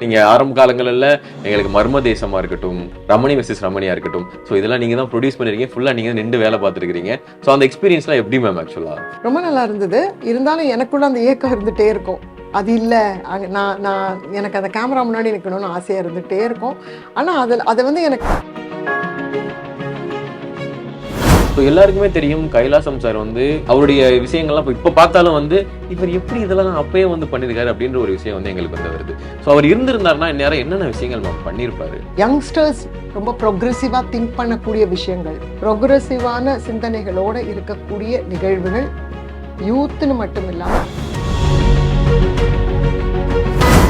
நீங்க ஆரம்ப காலங்கள்ல எங்களுக்கு மர்ம தேசமா இருக்கட்டும், ரமணி மிஸ்ஸஸ் ரமணியா இருக்கட்டும், ஸோ இதெல்லாம் நீங்க தான் ப்ரொடியூஸ் பண்ணிருக்கீங்க. ஃபுல்லா நீங்க நின்று வேலை பார்த்துருக்கீங்க. ஸோ அந்த எக்ஸ்பீரியன்ஸ்லாம் எப்படி மேம் ஆக்சுவலா? ரொம்ப நல்லா இருந்தது. இருந்தாலும் எனக்குள்ள அந்த ஏக்கம் இருந்துட்டே இருக்கும். அது இல்ல, நான் நான் எனக்கு அந்த கேமரா முன்னாடி நிக்கணும்னு ஆசையா இருந்துட்டே இருக்கும். ஆனா அத வந்து எனக்கு ஸோ எல்லாருக்குமே தெரியும் கைலாசம் சார் வந்து அவருடைய விஷயங்கள்லாம் இப்போ பார்த்தாலும் வந்து இவர் எப்படி இதெல்லாம் அப்பயே வந்து பண்ணியிருக்காரு அப்படின்ற ஒரு விஷயம் வந்து எங்களுக்கு வந்து வருது. ஸோ அவர் இருந்திருந்தாருன்னா இந்நேரம் என்னென்ன விஷயங்கள் மேம் பண்ணியிருப்பாரு? யங்ஸ்டர்ஸ் ரொம்ப ப்ரொக்ரெசிவா திங்க் பண்ணக்கூடிய விஷயங்கள், ப்ரொக்ரெசிவான சிந்தனைகளோட இருக்கக்கூடிய நிகழ்வுகள் யூத்னு மட்டும் இல்லாம.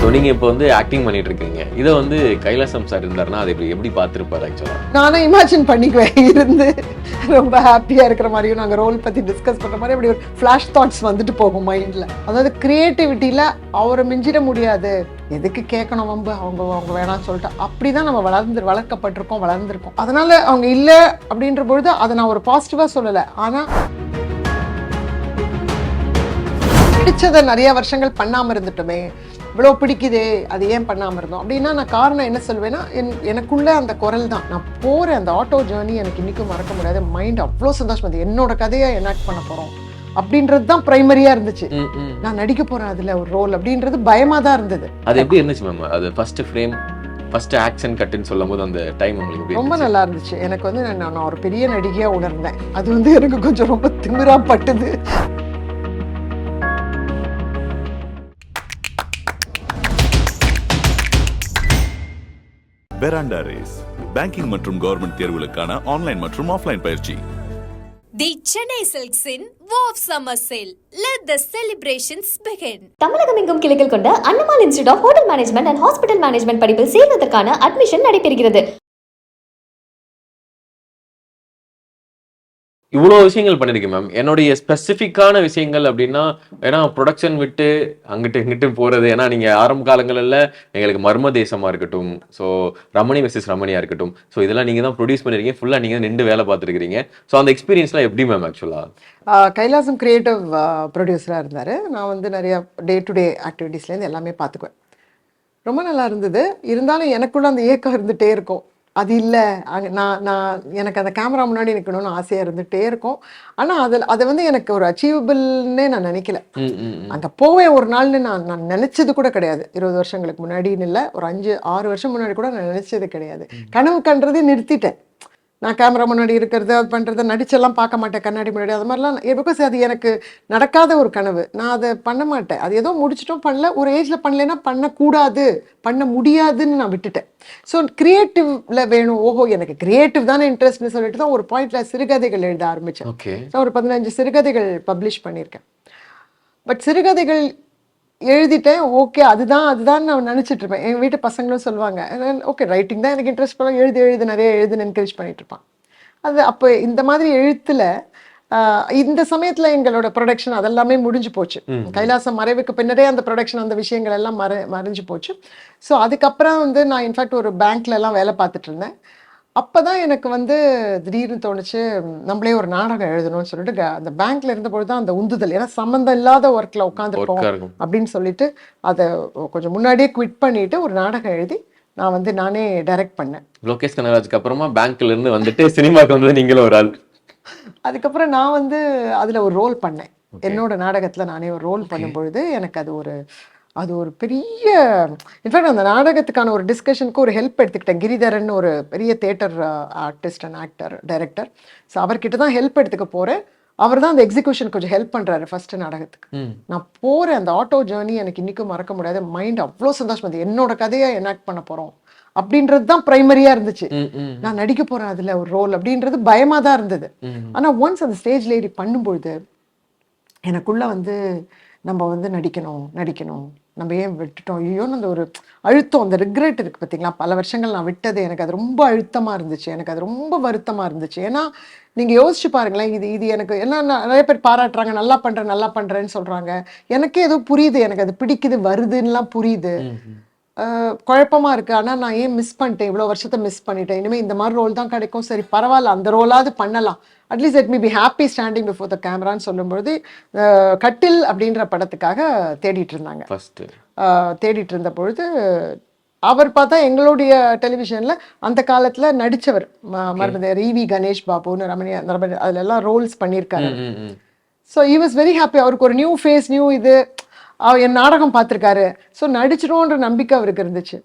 ஸோ நீங்க இப்போ வந்து ஆக்டிங் பண்ணிட்டு இருக்கீங்க. இதை வந்து கைலாசம் சார் இருந்தாருன்னா அதை எப்படி பார்த்துருப்பாரு ஆக்சுவலா? நானும் இமேஜின் பண்ணிக்குவேன் இருந்து ரொம்ப ஹாப்பியா இருக்கிற மாதிரியும் நாங்கள் ரோல் பத்தி டிஸ்கஸ் பண்ற மாதிரி அப்படி ஒரு ஃபிளாஷ் தாட்ஸ் வந்துட்டு போகும் மைண்ட்ல. அதாவது கிரியேட்டிவிட்டியில அவரை மிஞ்சிட முடியாது, எதுக்கு கேட்கணும் வம்பு, அவங்க வேணாம்னு சொல்லிட்டு அப்படிதான் நம்ம வளர்க்கப்பட்டிருக்கோம், வளர்ந்துருக்கோம். அதனால அவங்க இல்லை அப்படின்ற பொழுது அதை நான் ஒரு பாசிட்டிவா சொல்லலை. ஆனா பிடிச்சதை நிறைய வருஷங்கள் பண்ணாம இருந்துட்டோமே, இவ்வளோ பிடிக்குதே, அது ஏன் பண்ணாமல் இருந்தோம் அப்படின்னா நான் காரணம் என்ன சொல்வேன்னா, எனக்குள்ள அந்த குரல் தான். நான் போகிற அந்த ஆட்டோ ஜேர்னி எனக்கு இன்றைக்கும் மறக்க முடியாது. மைண்ட் அவ்வளோ சந்தோஷம் வந்து என்னோட கதையை எனாக்ட் பண்ண போகிறோம் அப்படின்றது தான் ப்ரைமரியாக இருந்துச்சு. நான் நடிக்க போகிறேன் அதில் ஒரு ரோல் அப்படின்றது பயமாக தான் இருந்தது. அது எப்படி இருந்துச்சு மேம்? அது ஃபர்ஸ்ட் ஃப்ரேம், ஃபர்ஸ்ட் ஆக்ஷன் கட்டுன்னு சொல்லும் போது அந்த டைம் உங்களுக்கு ரொம்ப நல்லா இருந்துச்சு. எனக்கு வந்து நான் ஒரு பெரிய நடிகையாக உணர்ந்தேன். அது வந்து எனக்கு கொஞ்சம் ரொம்ப திமிரா பட்டுது. பெராண்டா ரேஸ் பேங்கிங் மற்றும் கவர்மெண்ட் தேர்வுகளுக்கான ஆன்லைன் மற்றும் ஆஃப்லைன் பயிற்சி. The Chennai Silks in Wow Summer Sale. Let the celebrations begin. தமிழகம் எங்கும் கிளைகள் கொண்ட Annamal Institute of Hotel Management and Hospital Management படிப்பில் சேர்வதற்கான அட்மிஷன் நடைபெறுகிறது. இவ்வளோ விஷயங்கள் பண்ணிருக்கேன் மேம். என்னுடைய ஸ்பெசிஃபிக்கான விஷயங்கள் அப்படின்னா, ஏன்னா ப்ரொடக்ஷன் விட்டு அங்கிட்டு இங்கிட்டு போறது, ஏன்னா நீங்க ஆரம்ப காலங்கள்ல எங்களுக்கு மர்ம தேசமா இருக்கட்டும், ஸோ ரமணி மிஸ்ஸஸ் ரமணியா இருக்கட்டும், ஸோ இதெல்லாம் நீங்க தான் ப்ரொடியூஸ் பண்ணிருக்கீங்க. ஃபுல்லா நீங்க நின்று வேலை பார்த்துருக்கீங்க. ஸோ அந்த எக்ஸ்பீரியன்ஸ்லாம் எப்படி மேம் ஆக்சுவலா? கைலாசம் கிரியேட்டிவ் ப்ரொடியூசராக இருந்தார். நான் வந்து நிறைய டே டு டே ஆக்டிவிட்டீஸ்லேருந்து எல்லாமே பார்த்துக்குவேன். ரொம்ப நல்லா இருந்தது. இருந்தாலும் எனக்குள்ள அந்த ஏக்கம் இருந்துகிட்டே இருக்கும். அது இல்லை, நான் எனக்கு அந்த கேமரா முன்னாடி நிற்கணும்னு ஆசையாக இருந்துகிட்டே இருக்கும். ஆனால் அதை வந்து எனக்கு ஒரு அச்சீவபிள்னே நான் நினைக்கல. அங்கே போவேன் ஒரு நாள்னு நான் நினச்சது கூட கிடையாது. 20 வருஷங்களுக்கு முன்னாடின்னு இல்லை, ஒரு 5-6 வருஷம் முன்னாடி கூட நான் நினச்சது கிடையாது. கனவு கண்டுறதே நிறுத்திட்டேன். நான் கேமரா முன்னாடி இருக்கிறது, அது பண்ணுறதை நடிச்செல்லாம் பார்க்க மாட்டேன் கண்ணாடி முன்னாடி. அது மாதிரிலாம் பிகாஸ் அது எனக்கு நடக்காத ஒரு கனவு. நான் அதை பண்ண மாட்டேன். அது ஏதோ முடிச்சிட்டோம், பண்ணல, ஒரு ஏஜில் பண்ணலைன்னா பண்ணக்கூடாது, பண்ண முடியாதுன்னு நான் விட்டுட்டேன். ஸோ கிரியேட்டிவ்ல வேணும். ஓஹோ, எனக்கு கிரியேட்டிவ் தானே இன்ட்ரெஸ்ட்னு சொல்லிட்டு தான் ஒரு பாயிண்ட்ல சிறுகதைகள் எழுத ஆரம்பித்தேன். ஸோ ஒரு 15 சிறுகதைகள் பப்ளிஷ் பண்ணியிருக்கேன். பட் சிறுகதைகள் எழுதிட்டேன். ஓகே, அதுதான் நான் நினச்சிட்டு இருப்பேன். எங்கள் வீட்டு பசங்களும் சொல்லுவாங்க, ஓகே ரைட்டிங் தான் எனக்கு இன்ட்ரெஸ்ட் பண்ண, எழுது நிறைய எழுதுன்னு என்கரேஜ் பண்ணிட்டு இருப்பான். அது அப்போ இந்த மாதிரி எழுத்துல இந்த சமயத்தில் எங்களோட ப்ரொடக்ஷன் அதெல்லாமே முடிஞ்சு போச்சு. கைலாசம் மறைவுக்கு பின்னரே அந்த ப்ரொடக்ஷன், அந்த விஷயங்கள் எல்லாம் மறைஞ்சு போச்சு. ஸோ அதுக்கப்புறம் வந்து நான் இன்ஃபேக்ட் ஒரு பேங்க்ல எல்லாம் வேலை பார்த்துட்டு இருந்தேன். அப்போதான் எனக்கு வந்து திடீர்னு தோணுச்சு, நம்மளே ஒரு நாடகம் எழுதணும்னு சொல்லிட்டு அந்த பேங்க்ல இருந்தபோது தான் அந்த உந்துதல், ஏன்னா சம்மந்தம் இல்லாத ஒர்க்ல உட்காந்துருக்கோம் அப்படின்னு சொல்லிட்டு அதை கொஞ்சம் முன்னாடியே குவிட் பண்ணிட்டு ஒரு நாடகம் எழுதி நான் வந்து நானே டைரக்ட் பண்ணேன். லோகேஷ் கனகராஜுக்கு அப்புறமா பேங்க்ல இருந்து வந்துட்டு சினிமாக்கு வந்தது நீங்களும் ஒரு ஆள். அதுக்கப்புறம் நான் வந்து அதுல ஒரு ரோல் பண்ணேன். என்னோட நாடகத்துல நானே ஒரு ரோல் பண்ணும்பொழுது எனக்கு அது ஒரு பெரிய, இன்ஃபேக்ட் அந்த நாடகத்துக்கான ஒரு டிஸ்கஷனுக்கு ஒரு ஹெல்ப் எடுத்துக்கிட்டேன். கிரிதரன் ஒரு பெரிய theatre artist and actor director. So அவர்கிட்ட தான் ஹெல்ப் எடுத்துக்க போகிறேன். அவர் தான் அந்த எக்ஸிக்யூஷன் கொஞ்சம் ஹெல்ப் பண்ணுறாரு ஃபர்ஸ்ட் நாடகத்துக்கு. நான் போகிறேன், அந்த ஆட்டோ ஜேர்னி எனக்கு இன்றைக்கும் மறக்க முடியாது. மைண்ட் அவ்வளோ சந்தோஷம் வந்து என்னோட கதையை எனாக்ட் பண்ண போகிறோம் அப்படின்றது தான் ப்ரைமரியாக இருந்துச்சு. நான் நடிக்க போகிறேன் அதில் ஒரு ரோல் அப்படின்றது பயமாக தான் இருந்தது. ஆனால் ஒன்ஸ் அந்த ஸ்டேஜில் ஏறி பண்ணும்பொழுது எனக்குள்ளே வந்து நம்ம வந்து நடிக்கணும், நம்ம ஏன் விட்டுட்டோம், ஐயோன்னு அந்த ஒரு அழுத்தம், அந்த ரிக்ரெட் இருக்குது பார்த்தீங்களா, பல வருஷங்கள் நான் விட்டது. எனக்கு அது ரொம்ப அழுத்தமாக இருந்துச்சு, எனக்கு அது ரொம்ப வருத்தமாக இருந்துச்சு. ஏன்னா நீங்கள் யோசிச்சு பாருங்களேன், இது எனக்கு என்ன, நிறைய பேர் பாராட்டுறாங்க, நல்லா பண்ணுறேன்னு சொல்கிறாங்க. எனக்கே ஏதோ புரியுது, எனக்கு அது பிடிக்குது, வருதுன்னெலாம் புரியுது. குழப்பமாக இருக்குது. ஆனால் நான் ஏன் மிஸ் பண்ணிட்டேன், இவ்வளோ வருஷத்தை மிஸ் பண்ணிட்டேன். இனிமேல் இந்த மாதிரி ரோல் தான் கிடைக்கும், சரி பரவாயில்ல, அந்த ரோலாவது பண்ணலாம், at least let me be happy standing before the கேமரான்னு சொல்லும்பொழுது கட்டில் அப்படின்ற படத்துக்காக தேடிட்டு இருந்தாங்க. தேடிட்டு இருந்த பொழுது அவர் பார்த்தா எங்களுடைய டெலிவிஷன்ல அந்த காலத்துல நடிச்சவர் மறந்து ஈவி கணேஷ் பாபுன்னு அதுல எல்லாம் ரோல்ஸ் பண்ணியிருக்காரு. So he was very happy. அவருக்கு ஒரு நியூ ஃபேஸ், நியூ இது, என் நாடகம் பார்த்துருக்காரு. ஸோ நடிச்சிடும்ன்ற நம்பிக்கை அவருக்கு இருந்துச்சு.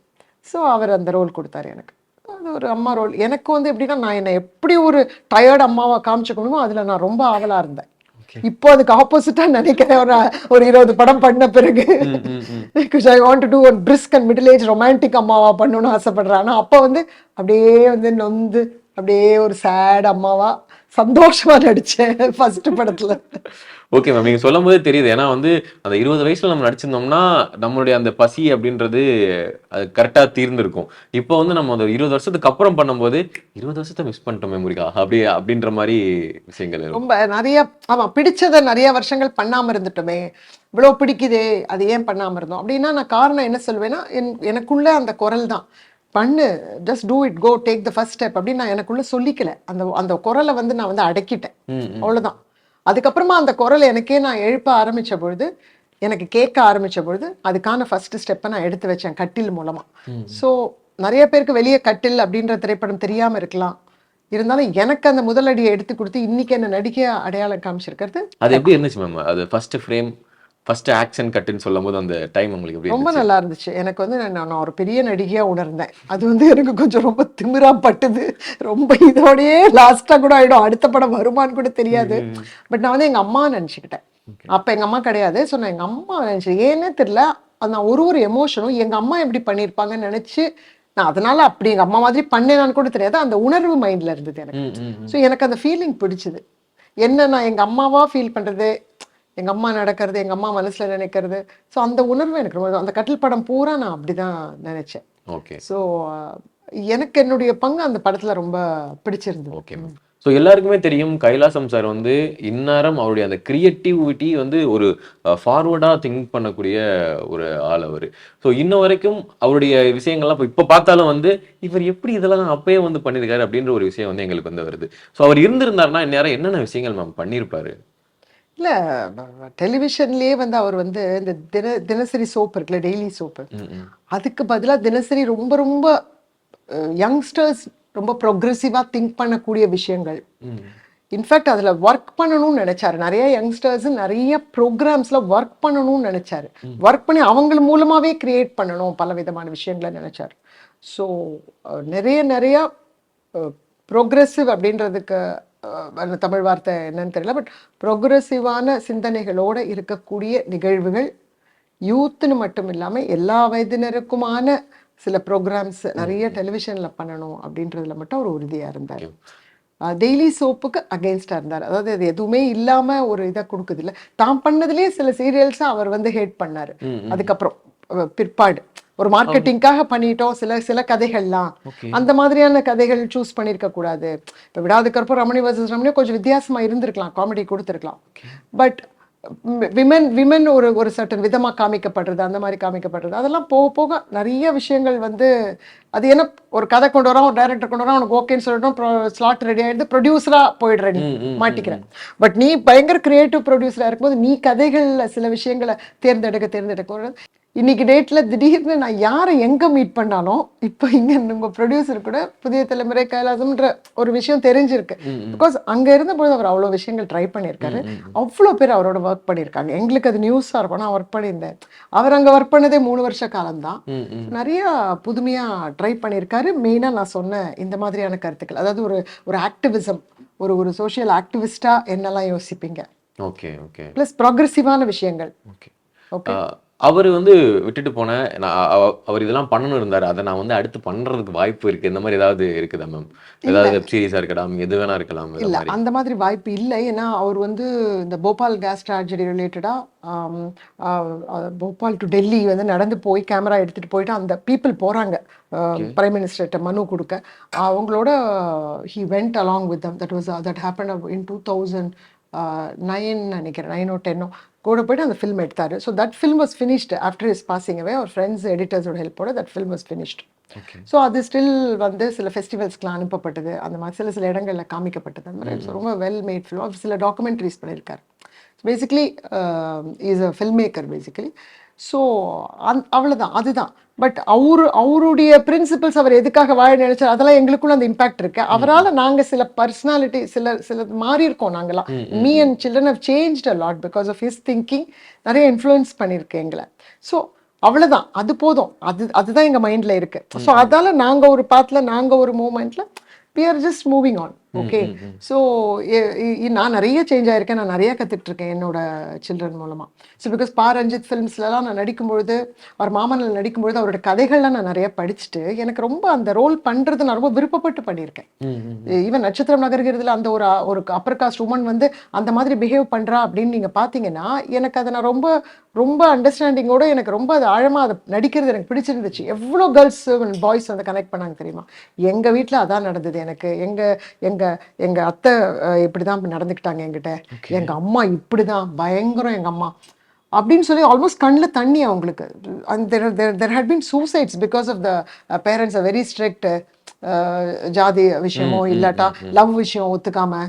ஸோ அவர் அந்த ரோல் கொடுத்தாரு எனக்கு. அது ஒரு அம்மா ரோல். எனக்கு வந்து எப்படின்னா, நான் என்னை எப்படி ஒரு டயர்டு அம்மாவை காமிச்சுக்க முடியுமோ அதில் நான் ரொம்ப ஆவலாக இருந்தேன். இப்போ அதுக்கு ஆப்போசிட்டா நினைக்கிறேன். ஒரு 20 படம் பண்ண பிறகு I want to do one brisk and middle age romantic அம்மாவா பண்ணணும்னு ஆசைப்படுறேன். ஆனால் அப்போ வந்து அப்படியே வந்து நொந்து அப்படியே ஒரு சேட் அம்மாவா சந்தோஷமா நடிச்சேன் ஃபர்ஸ்ட் படத்துல. ஓகே மேம், நீங்க சொல்லும் போதே தெரியுது. ஏன்னா வந்து அந்த 20 வயசுல நம்ம நடிச்சிருந்தோம்னா நம்மளுடைய அந்த பசி அப்படின்றது அது கரெக்டா தீர்ந்திருக்கும். இப்போ வந்து நம்ம அந்த 20 வருஷத்துக்கு அப்புறம் பண்ணும்போது 20 வருஷத்தை மிஸ் பண்ணிட்டோமே முருகா அப்படின்ற மாதிரி விஷயங்கள் ரொம்ப நிறைய. ஆமா, பிடிச்சதை நிறைய வருஷங்கள் பண்ணாம இருந்துட்டோமே, இவ்வளவு பிடிக்குதே அது ஏன் பண்ணாம இருந்தோம் அப்படின்னா, நான் காரணம் என்ன சொல்வேன்னா, எனக்குள்ள அந்த குரல் தான், பண்ணு, just do it, go take the first step அப்படின்னு நான் எனக்குள்ள சொல்லிக்கல. அந்த குரலை வந்து நான் வந்து அடக்கிட்டேன், அவ்வளவுதான். அதுக்கப்புறமா அந்த குரல் எனக்கே நான் எழுப்ப ஆரம்பிச்ச பொழுது, எனக்கு கேட்க ஆரம்பிச்ச பொழுது அதுக்கான ஃபர்ஸ்ட் ஸ்டெப்பை நான் எடுத்து வச்சேன் கட்டில் மூலமா. ஸோ நிறைய பேருக்கு வெளியே கட்டில் அப்படின்ற திரைப்படம் தெரியாம இருக்கலாம். இருந்தாலும் எனக்கு அந்த முதலடியை எடுத்து கொடுத்து இன்னைக்கு என்ன நடிக்க அடையாளம் காமிச்சிருக்கிறது. அது எப்படி இருந்துச்சு மேம்? அது ஃபர்ஸ்ட் ஃப்ரேம், ஃபர்ஸ்ட் ஆக்ஷன் கட்டுன்னு சொல்லும் போது அந்த டைம் உங்களுக்கு எப்படி ரொம்ப நல்லா இருந்துச்சு. எனக்கு வந்து நான் ஒரு பெரிய நடிகையா உணர்ந்தேன். அது வந்து எனக்கு கொஞ்சம் ரொம்ப திமிரா பட்டுது. ரொம்ப இதோடயே லாஸ்டா கூட ஆயிடும், அடுத்த படம் வருமானு கூட தெரியாது. பட் நான் வந்து எங்க அம்மா நினைச்சுக்கிட்டேன். அப்ப எங்க அம்மா கிடையாது. ஸோ நான் எங்க அம்மா நினைச்சேன். ஏன்னே தெரியல, நான் ஒரு எமோஷனும் எங்க அம்மா எப்படி பண்ணியிருப்பாங்கன்னு நினைச்சு நான் அதனால அப்படி எங்க அம்மா மாதிரி பண்ணேனான்னு கூட தெரியாது. அந்த உணர்வு மைண்ட்ல இருந்தது எனக்கு. ஸோ எனக்கு அந்த ஃபீலிங் பிடிச்சது. என்ன, நான் எங்க அம்மாவா ஃபீல் பண்றது, எங்க அம்மா நடக்கிறது, எங்க அம்மா மனசுல நினைக்கிறது. ஸோ அந்த உணர்வு எனக்கு ரொம்ப, அந்த கட்டில் படம் பூரா நான் அப்படிதான் நினைச்சேன். ஓகே. ஸோ எனக்கு என்னுடைய பங்கு அந்த படத்துல ரொம்ப பிடிச்சிருந்தது. Okay ma'am. ஸோ எல்லாருக்குமே தெரியும் கைலாசம் சார் வந்து இந்நேரம் அவருடைய அந்த கிரியேட்டிவிட்டி வந்து ஒரு ஃபார்வர்டாக திங்க் பண்ணக்கூடிய ஒரு ஆள் அவர். ஸோ இன்ன வரைக்கும் அவருடைய விஷயங்கள்லாம் இப்போ பார்த்தாலும் வந்து இவர் எப்படி இதெல்லாம் அப்பயே வந்து பண்ணியிருக்காரு அப்படின்ற ஒரு விஷயம் வந்து எங்களுக்கு வந்து வருது. ஸோ அவர் இருந்திருந்தாருன்னா இந்நேரம் என்னென்ன விஷயங்கள் மேம் பண்ணியிருப்பாரு? இல்லை, டெலிவிஷன்லேயே வந்து அவர் வந்து இந்த தினசரி சோப்பு இருக்குல்ல, டெய்லி சோப்பு, அதுக்கு பதிலாக தினசரி ரொம்ப ரொம்ப யங்ஸ்டர்ஸ் ரொம்ப ப்ரோக்ரெசிவாக திங்க் பண்ணக்கூடிய விஷயங்கள். இன்ஃபேக்ட் அதில் ஒர்க் பண்ணணும்னு நினைச்சாரு. நிறைய யங்ஸ்டர்ஸ் நிறைய ப்ரோக்ராம்ஸில் ஒர்க் பண்ணணும்னு நினைச்சாரு. ஒர்க் பண்ணி அவங்க மூலமாகவே கிரியேட் பண்ணணும் பல விதமான விஷயங்களை நினைச்சாரு. ஸோ நிறைய ப்ரோக்ரெசிவ் அப்படின்றதுக்கு தமிழ் வார்த்தை என்னன்னு தெரியல, பட் ப்ரோக்ரெசிவான சிந்தனைகளோடு இருக்கக்கூடிய நிகழ்வுகள் யூத்துன்னு மட்டும் இல்லாமல் எல்லா வயதினருக்குமான சில ப்ரோக்ராம்ஸ் நிறைய டெலிவிஷனில் பண்ணணும் அப்படின்றதுல மட்டும் அவர் உறுதியாக இருந்தார். டெய்லி சோப்புக்கு அகெயின்ஸ்டாக இருந்தார். அதாவது அது எதுவுமே இல்லாமல் ஒரு இதை கொடுக்குது இல்லை, தான் பண்ணதுலேயே சில சீரியல்ஸை அவர் வந்து ஹேட் பண்ணார். அதுக்கப்புறம் பிற்பாடு ஒரு மார்க்கெட்டிங்காக பண்ணிட்டோம் சில கதைகள்லாம், அந்த மாதிரியான கதைகள் சூஸ் பண்ணியிருக்க கூடாது. இப்போ விடாது கற்பூரம் ரமணி வர்சஸ் ரமணி கொஞ்சம் வித்தியாசமா இருந்திருக்கலாம், காமெடி கொடுத்துருக்கலாம். பட் விமன் ஒரு சர்டன் விதமாக காமிக்கப்படுறது, அந்த மாதிரி காமிக்கப்படுறது, அதெல்லாம் போக போக நிறைய விஷயங்கள் வந்து அது என்ன, ஒரு கதை கொண்டு வரோம், ஒரு டைரக்டர் கொண்டு வரோம், உனக்கு ஓகேன்னு சொல்லிட்டோம், ஸ்லாட் ரெடி ஆகிடுது, ப்ரொடியூசராக போயிடுறேன், மாட்டிக்கிறேன். பட் நீ பயங்கர கிரியேட்டிவ் ப்ரொடியூசராக இருக்கும்போது நீ கதைகளில் சில விஷயங்களை தேர்ந்தெடுக்க இன்னைக்கு டேட்ல திடீர்னு நான் யாரை எங்க மீட் பண்ணாலும் இப்போ இங்க உங்க ப்ரொடியூசர் கூட புதிய தலைமுறை கைலாசம்ன்ற ஒரு விஷயம் தெரிஞ்சிருக்கு. பிகாஸ் அங்க இருந்தபோது அவர் அவ்வளோ விஷயங்கள் ட்ரை பண்ணியிருக்காரு. அவ்வளோ பேர் அவரோட ஒர்க் பண்ணியிருக்காங்க. எங்களுக்கு அது நியூஸாக இருக்கும், நான் ஒர்க் பண்ணியிருந்தேன். அவர் அங்கே ஒர்க் பண்ணதே 3 வருஷ காலம்தான். நிறைய புதுமையா ட்ரை பண்ணியிருக்காரு. மெயினா நான் சொன்ன இந்த மாதிரியான கருத்துக்கள், அதாவது ஒரு ஆக்டிவிசம், ஒரு சோஷியல் ஆக்டிவிஸ்டா என்னெல்லாம் யோசிப்பீங்க. Okay okay. பிளஸ் ப்ரோக்ரெசிவான விஷயங்கள். Okay okay. அவர் வந்து விட்டுட்டு போன அவர் இதெல்லாம் பண்ணணும் இருந்தாரு, அதை நான் வந்து அடுத்து பண்றதுக்கு வாய்ப்பு இருக்கு, இந்த மாதிரி ஏதாவது இருக்குதா மேம்? ஏதாவது வெப் சீரிஸா இருக்கலாம், எது வேணா இருக்கலாம். இல்ல, அந்த மாதிரி வாய்ப்பு இல்லை. ஏன்னா அவர் வந்து இந்த போபால் கேஸ் ட்ராஜடி ரிலேட்டடா போபால் டு டெல்லி வந்து நடந்து போய் கேமரா எடுத்துட்டு போயிட்டு அந்த பீப்புள் போறாங்க பிரைம் மினிஸ்டர்கிட்ட மனு கொடுக்க. அவங்களோட he went along with them. That happen in 2009 நினைக்கிறேன், 9 or 10 கூட போய்ட்டு அந்த ஃபில்ம் எடுத்தார். So that film was finished after his passing away. அவர் ஃப்ரெண்ட்ஸ் எடிட்டர்ஸோட ஹெல்ப்போட that film was finished. So அது ஸ்டில் வந்து சில ஃபெஸ்டிவல்ஸ்க்குலாம் அனுப்பப்பட்டது, அந்த மாதிரி சில இடங்களில் காமிக்கப்பட்டது. அந்த மாதிரி ரொம்ப வெல் மேட் ஃபில்ம். அவர் சில டாக்குமெண்ட்ரிஸ் பண்ணியிருக்காரு. Basically is a film maker basically. So அவ்வளோதான், அதுதான். பட் அவருடைய பிரின்சிபல்ஸ் அவர் எதுக்காக வாழ நினைச்சார் அதெல்லாம் எங்களுக்குள்ள அந்த இம்பாக்ட் இருக்கு. அவரால் நாங்கள் சில பர்சனாலிட்டி சில மாறி இருக்கோம் நாங்களாம். Me and children have changed a lot because of his thinking. நிறைய இன்ஃப்ளூயன்ஸ் பண்ணியிருக்கு எங்களை. ஸோ அவ்வளோதான், அது போதும். அதுதான் எங்கள் மைண்டில் இருக்கு. ஸோ அதால் நாங்கள் ஒரு பாத்தில் நாங்கள் ஒரு மூமெண்ட்டில் we are just moving on. Okay. So நான் நிறைய சேஞ்ச் ஆயிருக்கேன், நான் நிறைய கற்றுட்டு இருக்கேன் என்னோட சில்ட்ரன் மூலமாக. ஸோ பிகாஸ் பா ரஞ்சித் ஃபிலிம்ஸ்லாம் நான் நடிக்கும்பொழுது, அவர் மாமனில் நடிக்கும்பொழுது அவரோட கதைகள்லாம் நான் நிறைய படிச்சுட்டு எனக்கு ரொம்ப அந்த ரோல் பண்ணுறது நான் ரொம்ப விருப்பப்பட்டு பண்ணியிருக்கேன். ஈவன் நட்சத்திரம் நகர்கிறதுல அந்த ஒரு அப்பர் காஸ்ட் உமன் வந்து அந்த மாதிரி பிஹேவ் பண்ணுறா அப்படின்னு நீங்கள் பார்த்தீங்கன்னா எனக்கு அதை நான் ரொம்ப ரொம்ப அண்டர்ஸ்டாண்டிங்கோட எனக்கு ரொம்ப அது ஆழமாக அதை நடிக்கிறது எனக்கு பிடிச்சிருந்துச்சு. எவ்வளோ கேர்ள்ஸ் அண்ட் பாய்ஸ் வந்து கனெக்ட் பண்ணாங்க தெரியுமா? எங்கள் வீட்டில் அதான் நடந்தது. எனக்கு எங்க அத்தை இப்படி தான் நடந்துக்கிட்டாங்க என்கிட்ட, எங்கள் அம்மா இப்படி தான் பயங்கரம் எங்கள் அம்மா அப்படின்னு சொல்லி ஆல்மோஸ்ட் கண்ணில் தண்ணி அவங்களுக்கு. There had been suicides because of the parents are very strict. ஜாதி விஷயமோ இல்லாட்டா லவ் விஷயம் ஒத்துக்காம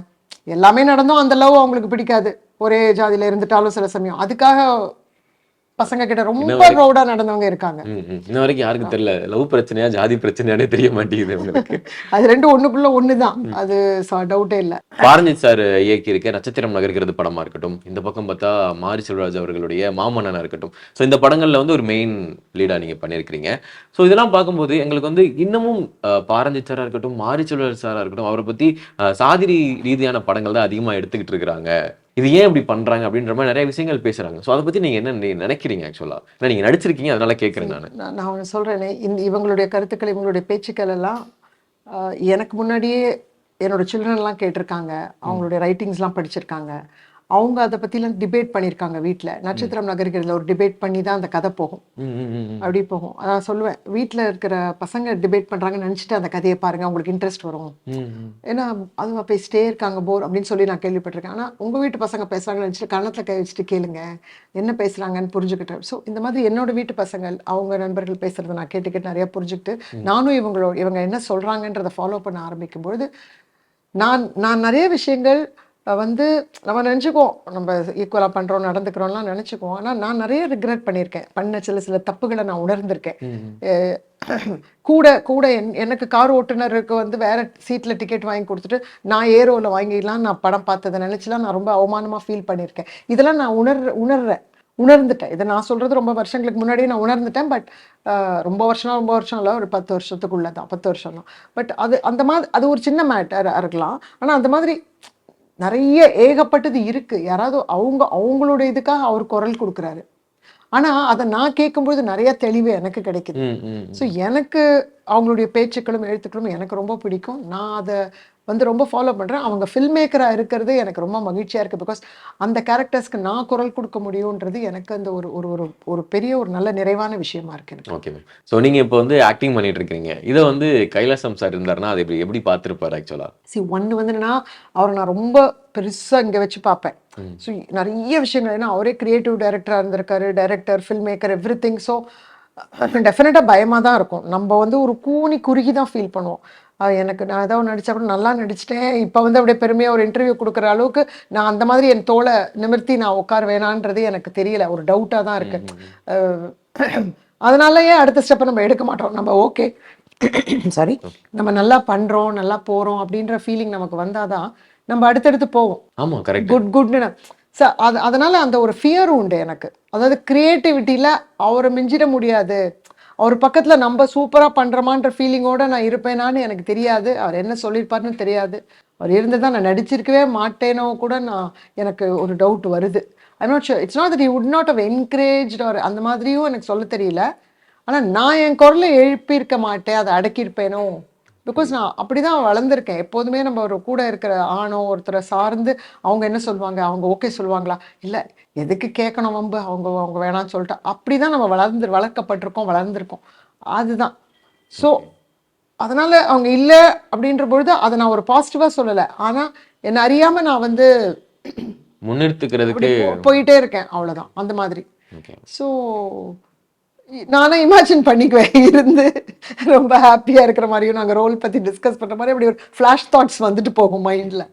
எல்லாமே நடந்தோம். அந்த லவ் அவங்களுக்கு பிடிக்காது, ஒரே ஜாதியில இருந்துட்டாலும் சில சமயம் அதுக்காக பசங்க கிட்ட ரொம்ப ப்ரௌடா நடந்தவங்க இருக்காங்க. இன்ன வரைக்கும் யாருக்கும் தெரியல லவ் பிரச்சனையா ஜாதி பிரச்சனையானே தெரிய மாட்டேங்குது உங்களுக்கு. அது ரெண்டும் ஒண்ணுக்குள்ள ஒண்ணுதான், அது டவுட்டே இல்ல. பாரஞ்சித் சார் இயக்கி இருக்க நட்சத்திரம் நகர்கிறது படமா இருக்கட்டும், இந்த பக்கம் பார்த்தா மாரி செல்வராஜ் அவர்களுடைய மாமன்னனா இருக்கட்டும், ஸோ இந்த படங்கள்ல வந்து ஒரு மெயின் லீடா நீங்க பண்ணியிருக்கிறீங்க. ஸோ இதெல்லாம் பார்க்கும்போது எங்களுக்கு வந்து இன்னமும் பாரஞ்சித் சாரா இருக்கட்டும், மாரி செல்வராஜ் சாரா இருக்கட்டும், அவரை பத்தி சாதி ரீதியான படங்கள் தான் அதிகமா எடுத்துக்கிட்டு இருக்கிறாங்க. இது ஏன் இப்படி பண்றாங்க அப்படின்ற மாதிரி நிறைய விஷயங்கள் பேசுறாங்க. ஸோ அதை பத்தி நீங்க என்ன நினைக்கிறீங்க? ஆக்சுவலா நீங்க நடிச்சிருக்கீங்க, அதனால கேட்கறேன். நான் ஒன்று சொல்றேனே, இவங்களுடைய கருத்துக்கள் இவங்களுடைய பேச்சுக்கள் எல்லாம் எனக்கு முன்னாடியே என்னோட சில்ட்ரன்லாம் கேட்டிருக்காங்க, அவங்களுடைய ரைட்டிங்ஸ்லாம் படிச்சிருக்காங்க. அவங்க அதை பற்றிலாம் டிபேட் பண்ணியிருக்காங்க வீட்டில். நட்சத்திரம் நகர்கிறதுல ஒரு டிபேட் பண்ணி தான் அந்த கதை போகும், அப்படி போகும். நான் சொல்லுவேன், வீட்டில் இருக்கிற பசங்க டிபேட் பண்ணுறாங்கன்னு நினச்சிட்டு அந்த கதையை பாருங்கள், அவங்களுக்கு இன்ட்ரெஸ்ட் வரும். ஏன்னா அதுவாக பேசிட்டே இருக்காங்க போர் அப்படின்னு சொல்லி நான் கேள்விப்பட்டிருக்கேன். ஆனால் உங்கள் வீட்டு பசங்க பேசுகிறாங்கன்னு நினச்சிட்டு கணத்தில் கை வச்சுட்டு கேளுங்க, என்ன பேசுகிறாங்கன்னு புரிஞ்சுக்கிட்டேன். ஸோ இந்த மாதிரி என்னோட வீட்டு பசங்கள் அவங்க நண்பர்கள் பேசுகிறத நான் கேட்டுக்கிட்டு நிறையா புரிஞ்சுக்கிட்டு நானும் இவங்க என்ன சொல்கிறாங்கன்றதை ஃபாலோ பண்ண ஆரம்பிக்கும்பொழுது நான் நிறைய விஷயங்கள் வந்து நம்ம நினச்சிக்குவோம், நம்ம ஈக்குவலாக பண்ணுறோம் நடந்துக்கிறோம்லாம் நினச்சிக்குவோம். ஆனால் நான் நிறைய ரிக்ரெட் பண்ணியிருக்கேன், பண்ண சில தப்புகளை நான் உணர்ந்திருக்கேன். கூட எனக்கு கார் ஓட்டுநருக்கு வந்து வேற சீட்டில் டிக்கெட் வாங்கி கொடுத்துட்டு நான் ஏரோவில் வாங்கிடலாம் நான் படம் பார்த்ததை நினச்சிலாம் நான் ரொம்ப அவமானமாக ஃபீல் பண்ணியிருக்கேன். இதெல்லாம் நான் உணர்ந்துட்டேன். இதை நான் சொல்கிறது ரொம்ப வருஷங்களுக்கு முன்னாடியே நான் உணர்ந்துட்டேன். பட் ரொம்ப வருஷம் இல்லை, ஒரு 10 வருஷத்துக்குள்ளே தான், 10 வருஷம் தான். பட் அந்த மாதிரி அது ஒரு சின்ன மேட்டர் இருக்கலாம். ஆனால் அந்த மாதிரி நிறைய ஏகப்பட்டது இருக்கு. யாராவது அவங்களுடைய இதுக்காக அவர் குரல் கொடுக்குறாரு. ஆனா அதை நான் கேட்கும்போது நிறைய தெளிவு எனக்கு கிடைக்குது. ஸோ எனக்கு அவங்களுடைய பேச்சுக்களும் எழுத்துக்களும் எனக்கு ரொம்ப பிடிக்கும். நான் அதை வந்து ரொம்ப ஃபாலோ பண்ணுறேன். அவங்க ஃபில்ம் மேக்கராக இருக்கிறது எனக்கு ரொம்ப மகிழ்ச்சியாக இருக்குது. பிகாஸ் அந்த கேரக்டர்ஸ்க்கு நான் குரல் கொடுக்க முடியுன்றது எனக்கு அந்த ஒரு பெரிய ஒரு நல்ல நிறைவான விஷயமா இருக்கு. Okay ma'am. ஸோ நீங்கள் இப்போ வந்து ஆக்டிங் பண்ணிட்டு இருக்கீங்க. இதை வந்து கைலாசம் சார் இருந்தாருன்னா அதை எப்படி பார்த்துருப்பாரு ஆக்சுவலாக? ஒன்று வந்து அவரை நான் ரொம்ப பெருசாக இங்கே வச்சு பார்ப்பேன். ஸோ நிறைய விஷயங்கள், ஏன்னா அவரே கிரியேட்டிவ் டைரக்டராக இருந்திருக்காரு, director, film maker, every thing. So டெஃபினட்டாக பயமாக தான் இருக்கும். நம்ம வந்து ஒரு குறுகி தான் ஃபீல் பண்ணுவோம். எனக்கு நான் ஏதாவது நடித்தா கூட நல்லா நடிச்சிட்டேன், இப்போ வந்து அப்படியே பெருமையாக ஒரு இன்டர்வியூ கொடுக்குற அளவுக்கு நான் அந்த மாதிரி என் தோலை நிமிர்த்தி நான் உட்கார வேணான்றது எனக்கு தெரியல, ஒரு டவுட்டாக தான் இருக்குது. அதனாலயே அடுத்த ஸ்டெப்பை நம்ம எடுக்க மாட்டோம். நம்ம ஓகே சாரி நம்ம நல்லா பண்ணுறோம், நல்லா போகிறோம் அப்படின்ற ஃபீலிங் நமக்கு வந்தாதான் நம்ம அடுத்தடுத்து போவோம். ஆமாம், கரெக்ட், குட்னு. அதனால அந்த ஒரு ஃபியர் உண்டு எனக்கு. அதாவது கிரியேட்டிவிட்டியில் அவரை மிஞ்சிட முடியாது, அவர் பக்கத்தில் நம்ம சூப்பராக பண்ணுறோமான்ற ஃபீலிங்கோடு நான் இருப்பேனான்னு எனக்கு தெரியாது. அவர் என்ன சொல்லியிருப்பாருன்னு தெரியாது. அவர் இருந்து தான் நான் நடிச்சிருக்கவே மாட்டேனோ கூட எனக்கு ஒரு டவுட் வருது. I not sure. It's not that he would not have encouraged or அந்த மாதிரியும் எனக்கு சொல்ல தெரியல. ஆனால் நான் என் குரலை எழுப்பியிருக்க மாட்டேன், அதை அடக்கியிருப்பேனோ. பிகாஸ் நான் அப்படி தான் வளர்ந்துருக்கேன். எப்போதுமே நம்ம ஒரு கூட இருக்கிற ஆணோ ஒருத்தரை சார்ந்து அவங்க என்ன சொல்லுவாங்க, அவங்க ஓகே சொல்லுவாங்களா, இல்லை எதுக்கு கேட்கணும் வம்பு, அவங்க வேணாம்னு சொல்லிட்டு அப்படி தான் நம்ம வளர்ந்துருக்கோம். அதுதான். ஸோ அதனால் அவங்க இல்லை அப்படின்ற பொழுது அதை நான் ஒரு பாசிட்டிவாக சொல்லலை. ஆனால் என்னை அறியாமல் நான் வந்து முன்னிறுத்துக்கிறதுக்கு போயிட்டே இருக்கேன், அவ்வளோதான், அந்த மாதிரி. ஸோ நானும் இமேஜின் பண்ணிக்குவேன் இருந்து ரொம்ப ஹாப்பியாக இருக்கிற மாதிரியும் நாங்கள் ரோல் பற்றி டிஸ்கஸ் பண்ணுற மாதிரி அப்படி ஒரு ஃப்ளாஷ் தாட்ஸ் வந்துட்டு போகும் மைண்டில்.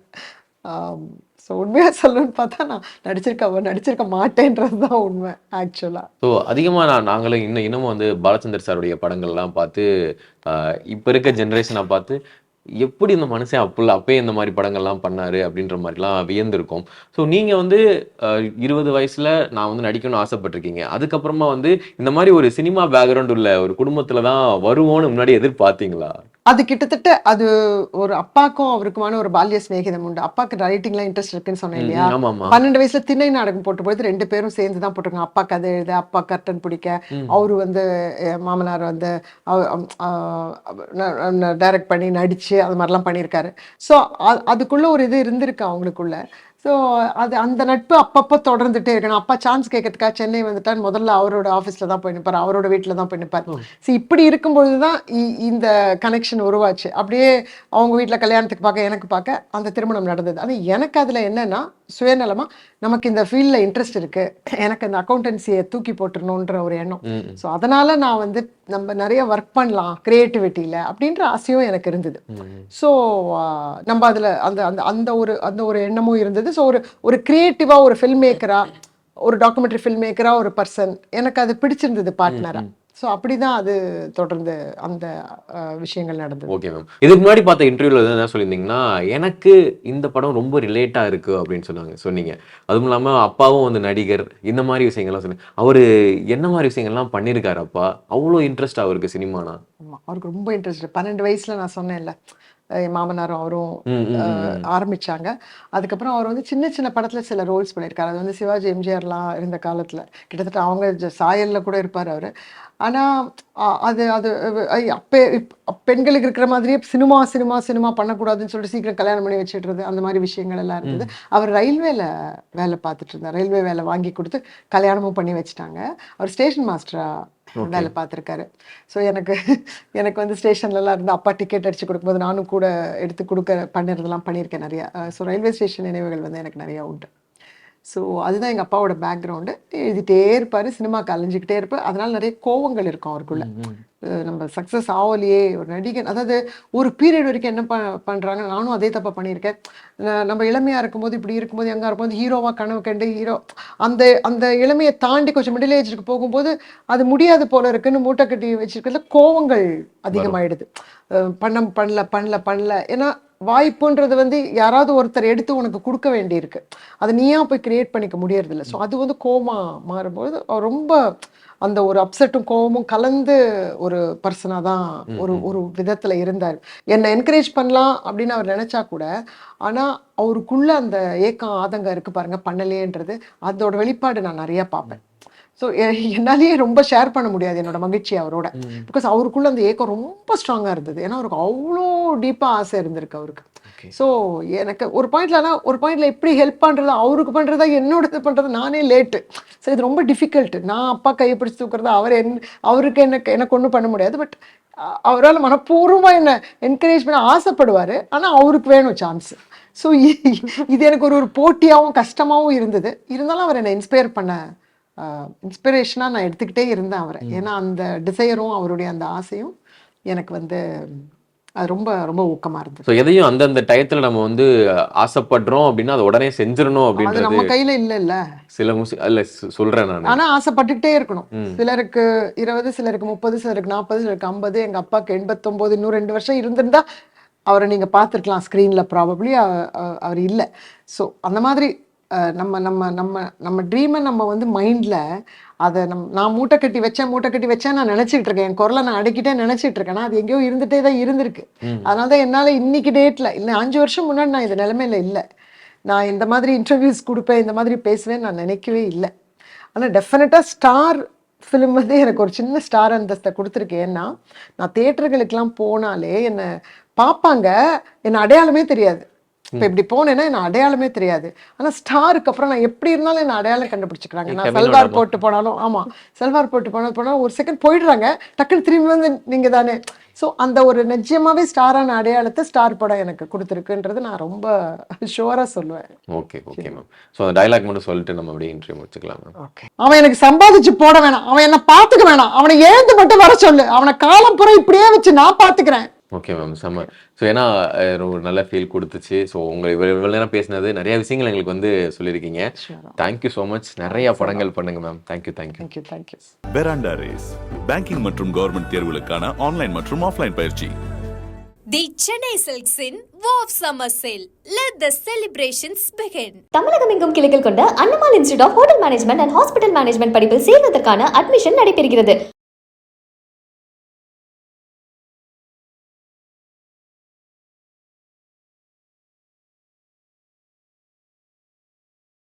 ஸோ ஸோ உண்மையாக சொல்லணும்னு பார்த்தா நான் நடிச்சிருக்க மாட்டேன்றது தான் உண்மை ஆக்சுவலாக. ஸோ அதிகமாக நாங்களும் இன்னமும் வந்து பாலச்சந்தர் சாருடைய படங்கள்லாம் பார்த்து இப்போ இருக்க ஜென்ரேஷனை பார்த்து எப்படி இந்த மனுஷன் அப்பயே இந்த மாதிரி படங்கள்லாம் பண்ணாரு அப்படின்ற மாதிரிலாம் வியந்திருக்கும். ஸோ நீங்கள் வந்து 20 வயசுல நான் வந்து நடிக்கணும்னு ஆசைப்பட்டிருக்கீங்க. அதுக்கப்புறமா வந்து இந்த மாதிரி ஒரு சினிமா பேக்ரவுண்ட் உள்ள ஒரு குடும்பத்துல தான் வருவோன்னு முன்னாடி எதிர்பார்த்தீங்களா? அது கிட்டத்தட்ட அது ஒரு அப்பாக்கும் அவருக்குமான ஒரு பால்ய சிநேகிதம் உண்டு. அப்பாக்கு ரைட்டிங்லாம் இன்ட்ரெஸ்ட் இருக்குன்னு சொன்னேன் இல்லையா? ஆமாமா. 12 வயசுல திண்ணை நாடகம் போட்ட பொழுது 2 பேரும் சேர்ந்து தான் போட்டிருக்காங்க. அப்பா கதை எழுத, அப்பா கர்டன் பிடிக்க, அவரு வந்து மாமனார் வந்து டைரக்ட் பண்ணி நடிச்சு அது மாதிரிலாம் பண்ணியிருக்காரு. ஸோ அதுக்குள்ள ஒரு இது இருந்திருக்கு அவங்களுக்குள்ள. ஸோ அது அந்த நட்பு அப்பப்போ தொடர்ந்துட்டே இருக்கணும். அப்பா சான்ஸ் கேட்கறதுக்காக சென்னை வந்துட்டார். முதல்ல அவரோட ஆஃபீஸில் தான் போய் நிற்பார், அவரோட வீட்டில் தான் போய் நிற்பார். ஸோ இப்படி இருக்கும்பொழுது தான் இந்த கனெக்ஷன் உருவாச்சு. அப்படியே அவங்க வீட்டில் கல்யாணத்துக்கு பார்க்க எனக்கு பார்க்க அந்த திருமணம் நடந்தது. ஆனால் எனக்கு அதில் என்னன்னா சுயநலமாக நமக்கு இந்த ஃபீல்டில் இன்ட்ரெஸ்ட் இருக்கு, எனக்கு அந்த அக்கௌண்டன்சியை தூக்கி போட்டுருணுன்ற ஒரு எண்ணம். ஸோ அதனால நான் வந்து நம்ம நிறைய ஒர்க் பண்ணலாம் கிரியேட்டிவிட்டியில் அப்படின்ற ஆசையும் எனக்கு இருந்தது. ஸோ நம்ம அதில் அந்த அந்த அந்த ஒரு எண்ணமும் இருந்தது. ஸோ ஒரு கிரியேட்டிவாக ஒரு ஃபில்ம் மேக்கரா, ஒரு டாக்குமெண்ட்ரி ஃபில்ம் மேக்கரா ஒரு பர்சன் எனக்கு அது பிடிச்சிருந்தது பார்ட்னரா. ஸோ அப்படிதான் அது தொடர்ந்து அந்த விஷயங்கள் நடந்தது. Okay ma'am. இதுக்கு முன்னாடி பார்த்த இன்டர்வியூல என்ன சொல்லியிருந்தீங்கன்னா, எனக்கு இந்த படம் ரொம்ப ரிலேட்டா இருக்கு அப்படின்னு சொன்னீங்க. அதுவும் இல்லாம அப்பாவும் வந்து நடிகர், இந்த மாதிரி விஷயங்கள்லாம் சொன்னீங்க. அவரு என்ன மாதிரி விஷயங்கள்லாம் பண்ணியிருக்காரு அப்பா? அவ்வளோ இன்ட்ரெஸ்ட் அவருக்கு சினிமானா? ஆமாம், அவருக்கு ரொம்ப இன்ட்ரெஸ்ட். 12 வயசுல நான் சொன்னேன்ல, என் மாமனாரும் அவரும் ஆரம்பிச்சாங்க. அதுக்கப்புறம் அவர் வந்து சின்ன சின்ன படத்துல சில ரோல்ஸ் பண்ணியிருக்காரு. அது வந்து சிவாஜி எம்ஜிஆர்லாம் இருந்த காலத்துல கிட்டத்தட்ட அவங்க சாயல்ல கூட இருப்பார் அவர். ஆனா அது அது பெண்களுக்கு இருக்கிற மாதிரியே சினிமா பண்ணக்கூடாதுன்னு சொல்லிட்டு சீக்கிரம் கல்யாணம் பண்ணி வச்சுடுறது, அந்த மாதிரி விஷயங்கள் எல்லாம் இருந்தது. அவர் ரயில்வேல வேலை பார்த்துட்டு இருந்தார். ரயில்வே வேலை வாங்கி கொடுத்து கல்யாணமும் பண்ணி வச்சுட்டாங்க. அவர் ஸ்டேஷன் மாஸ்டரா வேலை பார்த்துருக்காரு. ஸோ எனக்கு வந்து ஸ்டேஷன்லலாம் இருந்து அப்பா டிக்கெட் அடிச்சு கொடுக்கும்போது நானும் கூட எடுத்து பண்ணியிருந்தெல்லாம் பண்ணியிருக்கேன் நிறையா. ஸோ ரயில்வே ஸ்டேஷன் நினைவுகள் வந்து எனக்கு நிறையா உண்டு. ஸோ அதுதான் எங்கள் அப்பாவோட பேக்ரவுண்டு. எழுதிட்டே இருப்பார், சினிமாவுக்கு அலைஞ்சிக்கிட்டே இருப்பார். அதனால நிறைய கோவங்கள் இருக்கும் அவருக்குள்ள. நம்ம சக்ஸஸ் ஆகலையே ஒரு நடிகன், அதாவது ஒரு பீரியட் வரைக்கும் என்ன பண்ணுறாங்க, நானும் அதே தப்பா பண்ணியிருக்கேன். நம்ம இளமையாக இருக்கும்போது இப்படி இருக்கும்போது எங்கே இருக்கும்போது ஹீரோவாக கனவு கண்டு ஹீரோ அந்த அந்த இளமையை தாண்டி கொஞ்சம் மிடில் ஏஜுக்கு போகும்போது அது முடியாது போல இருக்குன்னு மூட்டை கட்டி வச்சிருக்கிறதுல கோவங்கள் அதிகமாகிடுது. பண்ணல ஏன்னா வாய்ப்புன்றது வந்து யாராவது ஒருத்தர் எடுத்து உனக்கு கொடுக்க வேண்டியிருக்கு, அதை நீயா போய் கிரியேட் பண்ணிக்க முடியறதில்ல. ஸோ அது வந்து கோவமா மாறும்போது அவர் ரொம்ப அந்த ஒரு அப்செட்டும் கோவமும் கலந்து ஒரு பர்சனாக தான் ஒரு விதத்தில் இருந்தார். என்னை என்கரேஜ் பண்ணலாம் அப்படின்னு அவர் நினச்சா கூட, ஆனால் அவருக்குள்ள அந்த ஏக்கம் ஆதங்கம் இருக்குது பாருங்க, பண்ணலையேன்றது அதோட வெளிப்பாடு நான் நிறையா பார்ப்பேன். ஸோ என்னாலேயே ரொம்ப ஷேர் பண்ண முடியாது என்னோட மகிழ்ச்சி அவரோட. பிகாஸ் அவருக்குள்ள அந்த ஏக்கம் ரொம்ப ஸ்ட்ராங்காக இருந்தது. ஏன்னா அவருக்கு அவ்வளோ டீப்பாக ஆசை இருந்திருக்கு அவருக்கு. ஸோ எனக்கு ஒரு பாயிண்ட்ல எப்படி ஹெல்ப் பண்ணுறது, அவருக்கு பண்ணுறதா என்னோடது பண்ணுறது, நானே லேட்டு. ஸோ இது ரொம்ப டிஃபிகல்ட்டு. நான் அப்பா கையை பிடிச்சி தூக்குறது, அவருக்கு எனக்கு ஒன்றும் பண்ண முடியாது. பட் அவரால் மனப்பூர்வமாக என்னை என்கரேஜ் பண்ண ஆசைப்படுவார். ஆனால் அவருக்கு வேணும் சான்ஸ். ஸோ இது எனக்கு ஒரு போட்டியாகவும் கஷ்டமாகவும் இருந்தது. இருந்தாலும் அவர் என்னை இன்ஸ்பிரேஷனாக நான் எடுத்துக்கிட்டே இருந்தேன் அவரை. ஏன்னா அந்த டிசையரும் அவருடைய அந்த ஆசையும் எனக்கு வந்து அது ரொம்ப ரொம்ப ஊக்கமாக இருந்தது. ஸோ எதையும் அந்தந்த டயத்தில் நம்ம வந்து ஆசைப்படுறோம் அப்படின்னா அது உடனே செஞ்சிடணும் அப்படின்றது நம்ம கையில் இல்லைல்ல. சில இல்லை சொல்கிறேன் நான். ஆனால் ஆசைப்பட்டுக்கிட்டே இருக்கணும். சிலருக்கு 20, சிலருக்கு 30, சிலருக்கு 40, சிலருக்கு 50. எங்கள் அப்பாவுக்கு 89. இன்னும் 2 வருஷம் இருந்திருந்தா அவரை நீங்கள் பார்த்துருக்கலாம் ஸ்க்ரீனில். ப்ராபப்ளி அவர் இல்லை. ஸோ அந்த மாதிரி நம்ம ட்ரீமை நம்ம வந்து மைண்டில் அதை நான் மூட்டை கட்டி வச்சேன் நான் நினச்சிக்கிட்டு இருக்கேன். என் குரலை நான் அடக்கிட்டே நினச்சிட்டு இருக்கேன். அது எங்கேயோ இருந்துகிட்டே தான் இருந்திருக்கு. அதனால தான் என்னால் இன்னைக்கு டேட்டில் இல்லை, 5 வருஷம் முன்னாடி நான் இந்த நிலைமையில இல்லை. நான் இந்த மாதிரி இன்டர்வியூஸ் கொடுப்பேன், இந்த மாதிரி பேசுவேன் நான் நினைக்கவே இல்லை. ஆனால் டெஃபினட்டாக ஸ்டார் ஃபிலிம் வந்து எனக்கு ஒரு சின்ன ஸ்டார் அந்தஸ்தை கொடுத்துருக்கேன். ஏன்னா நான் தியேட்டர்களுக்கெல்லாம் போனாலே என்னை பார்ப்பாங்க, என்னை அடையாளமே தெரியாது. இப்போ இப்படி போனேன்னா என்ன அடையாளமே தெரியாது. ஆனால் ஸ்டாருக்கு அப்புறம் நான் எப்படி இருந்தாலும் என்ன அடையாளம் கண்டுபிடிச்சிக்கிறாங்க. நான் சல்வார் போட்டு போனாலும், ஆமாம் சல்வார் போட்டு போனாலும் ஒரு செகண்ட் போயிடுறாங்க, டக்குன்னு திரும்பி வந்து நீங்கள் தானே. ஸோ அந்த ஒரு நிஜமாவே ஸ்டாரான அடையாளத்தை ஸ்டார் படம் எனக்கு கொடுத்துருக்குன்றது நான் ரொம்ப ஷுவராக சொல்லுவேன். Okay ma'am. ஸோ அந்த டைலாக் மட்டும் சொல்லிட்டு நம்ம அப்படியே இன்டர்வியூ முடிச்சுக்கலாம் மேம். ஓகே. அவன் எனக்கு சம்பாதிச்சு போட வேணாம், அவன் என்ன பார்த்துக்க வேணாம், அவனை எழுந்து மட்டும் வர சொல்லு, அவனை காலம் புற இப்படியே வச்சு நான் பார்த்துக்கிறேன். ஓகே மேம் செம்ம. ஸோ ஏன்னா ஒரு நல்ல ஃபீல் கொடுத்துச்சு. ஸோ இவ்வளோ நேரம் பேசினது நிறைய விஷயங்கள் எங்களுக்கு வந்து சொல்லியிருக்கீங்க. Thank you so much. நிறைய படங்கள் பண்ணுங்க ma'am. Thank you. Thank you. பெராண்டா race banking மற்றும் கவர்மெண்ட் தேர்வுகளுக்கான ஆன்லைன் மற்றும் ஆஃப்லைன் பயிற்சி. The Chennai Silks in Wow Summer Sale. Let the celebrations begin. தமிழகம் எங்கும் கிளைகள் கொண்ட Annamal Institute of Hotel Management and Hospital Management படிப்பில் சேர்வதற்கான அட்மிஷன் நடைபெறுகிறது.